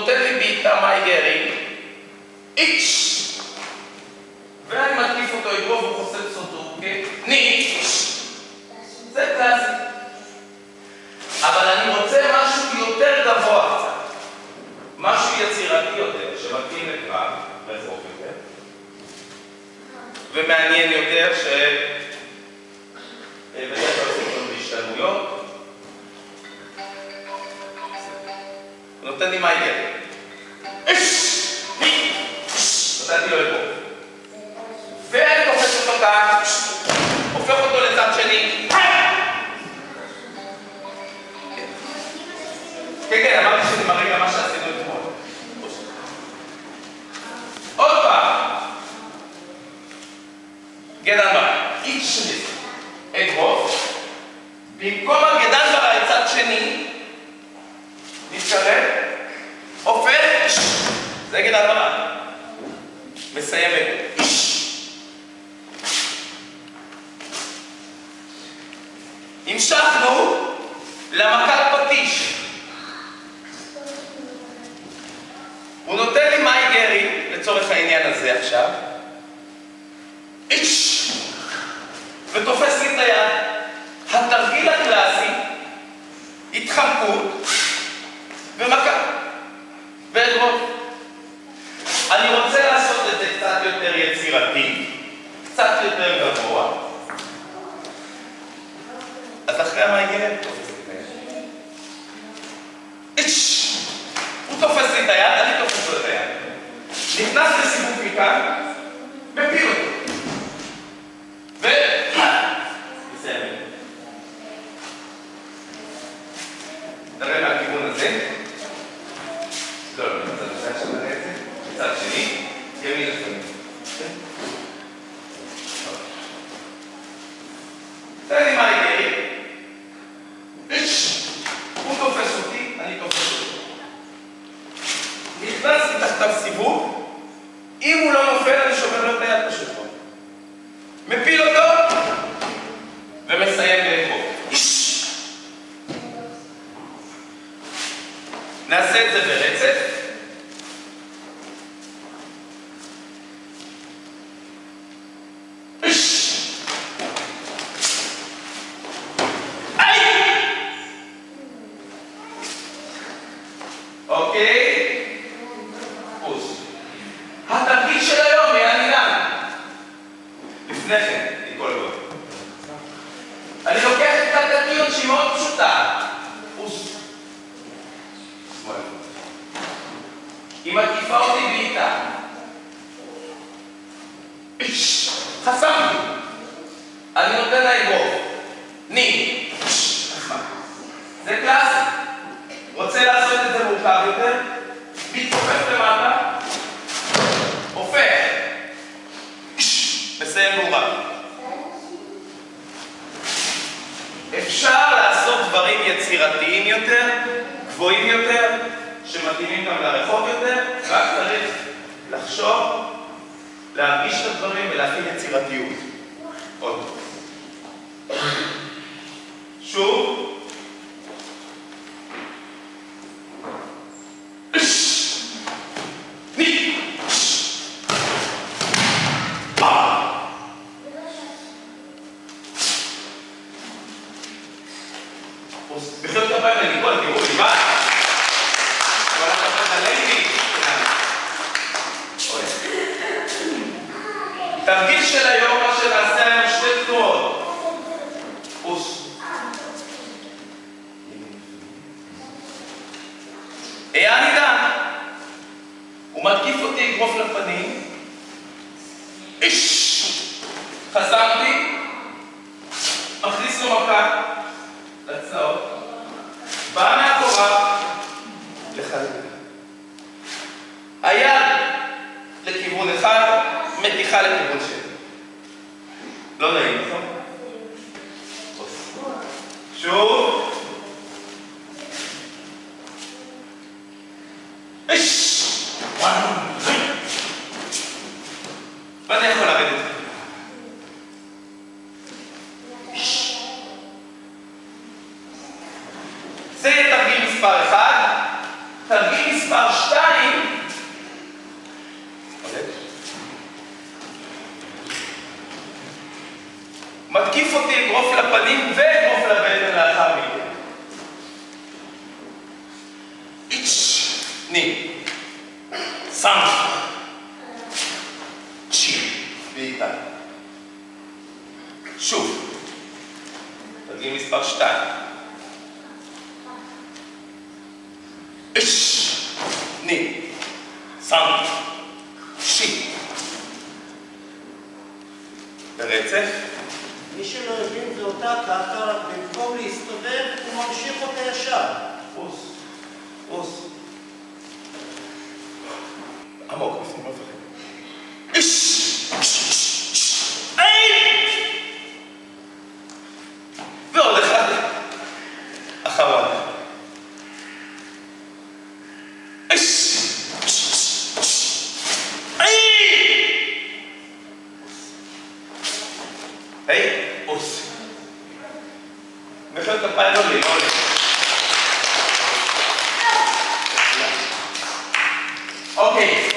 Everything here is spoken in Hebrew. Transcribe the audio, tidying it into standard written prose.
נותן לי בעיטה מייגרי, איץ', ואני מתקיף אותו אגרוף והוא חוסם סוטו, ניץ', זה קלאסי. אבל אני רוצה משהו יותר גבוה קצת, משהו יצירתי יותר, שמתאים לקרב, רחוק יותר, ומעניין יותר, בדרך כלל עושים לנו בהשתלמויות. הוא נותן לי מייגרי. נתתי לו אגרוף. ואני תופס אותו כאן, הופך אותו לצד שני. כן, אמרתי שזה מראה גם מה שעשינו אתמול. עוד פעם. גדן ברא. איץ' אגרוף. במקום הגדן ברא לצד שני, נתקרב, הופך, זה גדן ברא. מסיים אגרוף. המשכנו למכת פטיש. הוא נותן לי מייגרי לצורך העניין הזה עכשיו, ותופס לי את היד. התרגיל הקלאסי, התחמקות ומכה ואגרוף. אני רוצה לעשות את זה קצת יותר יצירתי, קצת יותר גבוה. אז אחרי המייגרי הוא תופס לי את היד. הוא תופס לי את היד, אני תופס לו את היד. נכנס לסיבוב מכאן, מפיל אותו. מסיים. נראה מהכיוון הזה. לא, מצד הזה עכשיו נראה את זה. מצד שני, ימין לפעמים. תן לי מייגרי. הוא תופס אותי, אני תופס אותו. נכנס לי תחתיו סיבוב, אם הוא לא נופל אני שובר לו את היד פשוט פה. מפיל אותו ומסיים באגרוף. נעשה את זה ברצף. אוקיי? פוס. התרגיל של היום היה נידן. לפני כן, מכל גוד. אני לוקח את התרגיל שהיא מאוד פשוטה. פוס. שמאל. היא מתקיפה אותי בעיטה. חסמתי. אני נותן לה אגרוף. ני. זה קלאסי. רוצה לעשות את זה מורכב יותר, מתכופף למטה, הופך, מסיים מעורב. אפשר לעשות דברים יצירתיים יותר, גבוהים יותר, שמתאימים גם לרחוב יותר, רק צריך לחשוב, להרגיש את הדברים ולהפעיל יצירתיות. עוד. שוב. בחיות כפיים לניקול, תראו, ליבד. כל הכפיים הלייבי. תרגיל של היום, מה שנעשה היום שתי תנועות. פוס. היה נידן. הוא מתקיף אותי אגרוף לפנים. חסמתי. מכניס לו מכה. לצעות. בא מהקורה. לחלק. היד לכיוון אחד, מתיחה לכיוון שני. לא נעים, נכון? שוב. ואני יכול לרדת. זה תרגיל מספר 1. תרגיל מספר 2. אותי אגרוף לפנים ואגרוף לבטן לאחר מכן. איץ', ני, סם, צ'י, ואיתה. שוב, תרגיל מספר 2. איץ', ני, סם, צ'י. ברצף. מי שלא הבין זה אותה ככה, במקום להסתובב, הוא ממשיך אותה ישר. פוס, פוס. עמוק, בפנים מבחין. איש! אין! ועוד אחד. אחרון. איש! היי, אוס. מחיאות כפיים לא לי, לא לי. אוקיי.